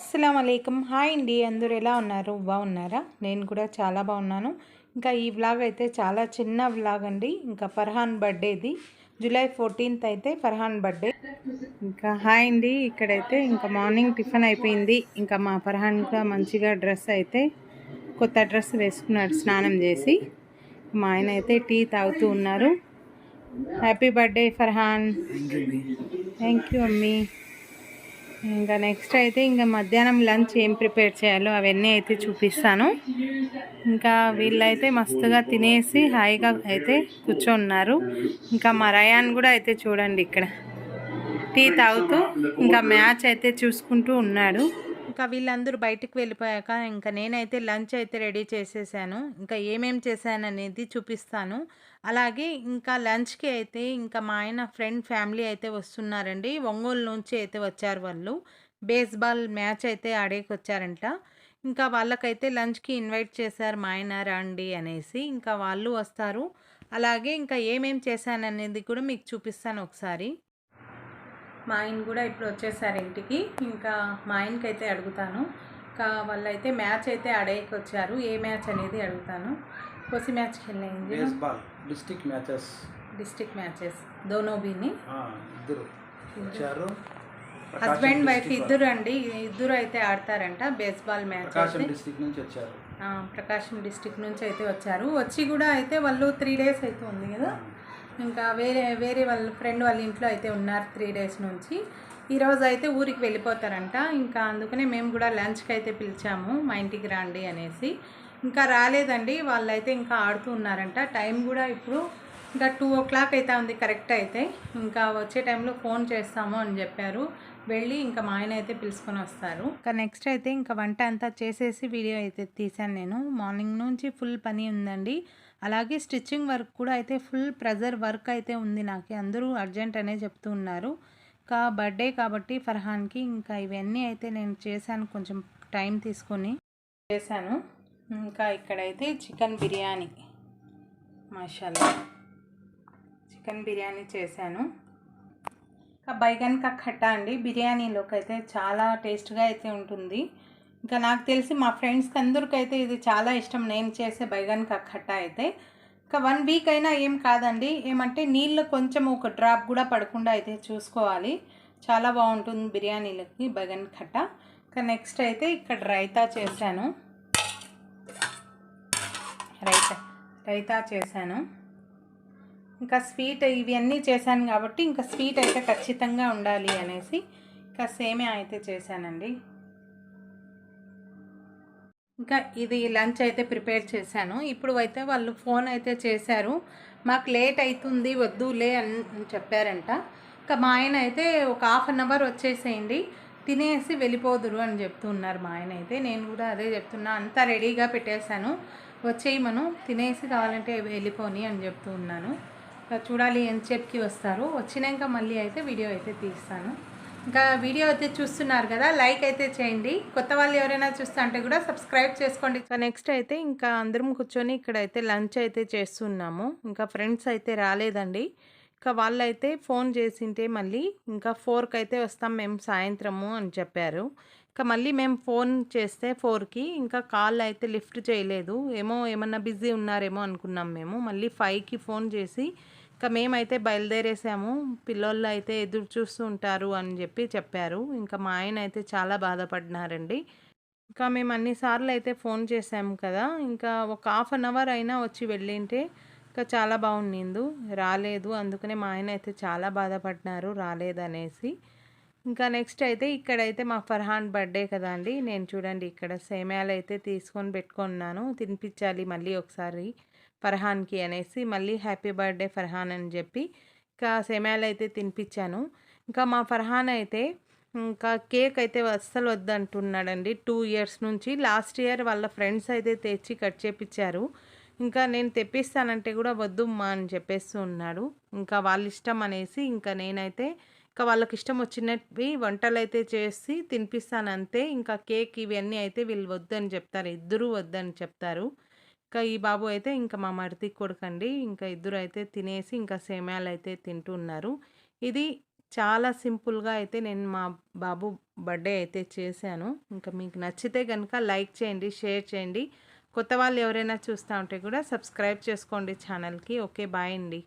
అస్సలం అలైకుం. హాయ్ అండి, అందరూ ఎలా ఉన్నారు? బాగున్నారా? నేను కూడా చాలా బాగున్నాను. ఇంకా ఈ వ్లాగ్ అయితే చాలా చిన్న వ్లాగ్ అండి. ఇంకా ఫర్హాన్ బర్త్డేది జూలై 14th అయితే ఫర్హాన్ బర్త్డే. ఇంకా హాయ్ అండి, ఇక్కడైతే ఇంకా మార్నింగ్ టిఫిన్ అయిపోయింది. ఇంకా మా ఫర్హాన్ కూడా మంచిగా డ్రెస్ అయితే కొత్త డ్రెస్ వేసుకున్నాడు స్నానం చేసి. మా ఆయన అయితే టీ తాగుతూ ఉన్నారు. Happy birthday Farhan. Thank you అమ్మీ. ఇంకా నెక్స్ట్ అయితే ఇంకా మధ్యాహ్నం లంచ్ ఏం ప్రిపేర్ చేయాలో అవన్నీ అయితే చూపిస్తాను. ఇంకా వీళ్ళైతే మస్తుగా తినేసి హాయిగా అయితే కూర్చోన్నారు. ఇంకా మా రయాన్ కూడా అయితే చూడండి ఇక్కడ టీ తాగుతూ ఇంకా మ్యాచ్ అయితే చూసుకుంటూ ఉన్నాడు. ఇంకా వీళ్ళందరూ బయటికి వెళ్ళిపోయాక ఇంకా నేనైతే లంచ్ అయితే రెడీ చేసేసాను. ఇంకా ఏమేం చేశాను అనేది చూపిస్తాను. అలాగే ఇంకా లంచ్కి అయితే ఇంకా మా ఆయన ఫ్రెండ్ ఫ్యామిలీ అయితే వస్తున్నారండి. ఒంగోలు నుంచి అయితే వచ్చారు వాళ్ళు. బేస్బాల్ మ్యాచ్ అయితే ఆడేకి వచ్చారంట. ఇంకా వాళ్ళకైతే లంచ్కి ఇన్వైట్ చేశారు మా ఆయన రండి అనేసి. ఇంకా వాళ్ళు వస్తారు. అలాగే ఇంకా ఏమేం చేశాననేది కూడా మీకు చూపిస్తాను ఒకసారి. మా ఆయన కూడా ఇప్పుడు వచ్చేసారు ఇంటికి. ఇంకా మా ఆయనకైతే అడుగుతాను. ఇంకా వాళ్ళైతే మ్యాచ్ అయితే ఆడేకి వచ్చారు. ఏ మ్యాచ్ అనేది అడుగుతాను. कोसी मैच खेलने हैं बेसबॉल डिस्ट्रिक्ट मैचेस दोनों भी ఇద్దరు వచ్చారు. హస్బెండ్ వైఫ్ ఇద్దరు అండి. ఇద్దరు అయితే ఆడతారంట బేస్బాల్ మ్యాచ్. ప్రకాశం డిస్ట్రిక్ట్ నుంచి వచ్చారు. ప్రకాశం డిస్ట్రిక్ట్ నుంచి అయితే వచ్చారు. వచ్చి కూడా అయితే వాళ్ళు 3 days అయితే ఉంది కదా. ఇంకా వేరే వాళ్ళ ఫ్రెండ్ వాళ్ళ ఇంట్లో అయితే ఉన్నారు 3 days నుంచి. ఈరోజు అయితే ఊరికి వెళ్ళిపోతారంట. ఇంకా అందుకనే మేము కూడా లంచ్కి అయితే పిలిచాము, మా ఇంటికి రండి అనేసి. ఇంకా రాలేదండి, వాళ్ళైతే ఇంకా ఆడుతూ ఉన్నారంట. టైం కూడా ఇప్పుడు ఇంకా 2 o'clock అయితే ఉంది కరెక్ట్ అయితే. ఇంకా వచ్చే టైంలో ఫోన్ చేస్తాము అని చెప్పారు. వెళ్ళి ఇంకా మా ఆయన అయితే పిలుచుకొని వస్తారు. ఇంకా నెక్స్ట్ అయితే ఇంకా వంట అంతా చేసేసి వీడియో అయితే తీశాను నేను. మార్నింగ్ నుంచి ఫుల్ పని ఉందండి. అలాగే స్టిచ్చింగ్ వర్క్ కూడా అయితే ఫుల్ ప్రెజర్ వర్క్ అయితే ఉంది నాకు. అందరూ అర్జెంట్ అనే చెప్తూ ఉన్నారు. ఇంకా బర్త్డే కాబట్టి ఫర్హాన్కి ఇంకా ఇవన్నీ అయితే నేను చేశాను, కొంచెం టైం తీసుకొని చేశాను. ఇంకా ఇక్కడైతే చికెన్ బిర్యానీ, మాషాల్లా చికెన్ బిర్యానీ చేశాను. ఇంకా బైగన్ కా ఖట్టా అండి, బిర్యానీలోకి అయితే చాలా టేస్ట్గా అయితే ఉంటుంది. ఇంకా నాకు తెలిసి మా ఫ్రెండ్స్కి అందరికైతే ఇది చాలా ఇష్టం, నేను చేసే బైగన్ కా ఖట్టా అయితే. ఇంకా 1 week అయినా ఏం కాదండి. ఏమంటే నీళ్ళు కొంచెం ఒక డ్రాప్ కూడా పడకుండా అయితే చూసుకోవాలి. చాలా బాగుంటుంది బిర్యానీలకి బైగన్ ఖట్టా. ఇంకా నెక్స్ట్ అయితే ఇక్కడ రైతా చేశాను. రైతా చేశాను. ఇంకా స్వీట్ ఇవన్నీ చేశాను కాబట్టి ఇంకా స్వీట్ అయితే ఖచ్చితంగా ఉండాలి అనేసి ఇంకా సేమియా అయితే చేశానండి. ఇంకా ఇది లంచ్ అయితే ప్రిపేర్ చేశాను. ఇప్పుడు అయితే వాళ్ళు ఫోన్ అయితే చేశారు, మాకు లేట్ అవుతుంది వద్దులే అని చెప్పారంట. ఇంకా మా ఆయన అయితే ఒక 1/2 hour వచ్చేసేయండి, తినేసి వెళ్ళిపోదురు అని చెప్తున్నారు మా ఆయన అయితే. నేను కూడా అదే చెప్తున్నా, అంతా రెడీగా పెట్టేశాను, వచ్చేయమను, తినేసి కావాలంటే వెళ్ళిపోని అని చెప్తూ ఉన్నాను. ఇంకా చూడాలి ఎంతసేపుకి వస్తారు. వచ్చినాక మళ్ళీ అయితే వీడియో అయితే తీస్తాను. ఇంకా వీడియో అయితే చూస్తున్నారు కదా, లైక్ అయితే చేయండి. కొత్త వాళ్ళు ఎవరైనా చూస్తా అంటే కూడా సబ్స్క్రైబ్ చేసుకోండి. ఇంకా నెక్స్ట్ అయితే ఇంకా అందరం కూర్చొని ఇక్కడైతే లంచ్ అయితే చేస్తున్నాము. ఇంకా ఫ్రెండ్స్ అయితే రాలేదండి. ఇంకా వాళ్ళైతే ఫోన్ చేసింటే మళ్ళీ ఇంకా 4కి అయితే వస్తాం మేము సాయంత్రము అని చెప్పారు. ఇంకా మళ్ళీ మేము ఫోన్ చేస్తే 4కి ఇంకా కాల్ అయితే లిఫ్ట్ చేయలేదు. ఏమన్నా బిజీ ఉన్నారేమో అనుకున్నాం మేము. మళ్ళీ 5కి ఫోన్ చేసి ఇంకా మేమైతే బయలుదేరేసాము. పిల్లోళ్ళు అయితే ఎదురు చూస్తూ ఉంటారు అని చెప్పారు. ఇంకా మా ఆయన అయితే చాలా బాధపడినారండి. ఇంకా మేము అన్నిసార్లు అయితే ఫోన్ చేసాము కదా, ఇంకా ఒక 1/2 hour అయినా వచ్చి వెళ్ళింటే ఇంకా చాలా బాగుండిందు. రాలేదు, అందుకనే మా ఆయన అయితే చాలా బాధపడినారు రాలేదనేసి. ఇంకా నెక్స్ట్ అయితే ఇక్కడైతే మా ఫర్హాన్ బర్త్డే కదా అండి. నేను చూడండి ఇక్కడ సేమ్యాలు అయితే తీసుకొని పెట్టుకున్నాను, తినిపించాలి మళ్ళీ ఒకసారి ఫర్హాన్కి అనేసి. మళ్ళీ హ్యాపీ బర్త్డే ఫర్హాన్ అని చెప్పి ఇంకా సేమ్యాలు అయితే తినిపించాను. ఇంకా మా ఫర్హాన్ అయితే ఇంకా కేక్ అయితే అస్సలు వద్దంటున్నాడండి 2 years నుంచి. లాస్ట్ ఇయర్ వాళ్ళ ఫ్రెండ్స్ అయితే తెచ్చి కట్ చేపించారు. ఇంకా నేను తెప్పిస్తానంటే కూడా వద్దుమ్మా అని చెప్పేస్తూ ఉన్నాడు. ఇంకా వాళ్ళ ఇష్టం అనేసి ఇంకా నేనైతే ఇంకా వాళ్ళకి ఇష్టం వచ్చినవి వంటలు అయితే చేసి తినిపిస్తాను అంతే. ఇంకా కేక్ ఇవన్నీ అయితే వీళ్ళు వద్దని చెప్తారు, ఇద్దరూ వద్దని చెప్తారు. ఇంకా ఈ బాబు అయితే ఇంకా మా మరిది కొడుకండి. ఇంకా ఇద్దరు అయితే తినేసి ఇంకా సేమ్యాలు అయితే తింటున్నారు. ఇది చాలా సింపుల్గా అయితే నేను మా బాబు బర్త్డే అయితే చేశాను. ఇంకా మీకు నచ్చితే కనుక లైక్ చేయండి, షేర్ చేయండి. కొత్త వాళ్ళు ఎవరైనా చూస్తూ ఉంటే కూడా సబ్స్క్రైబ్ చేసుకోండి ఛానల్కి. ఓకే, బాయ్ అండి.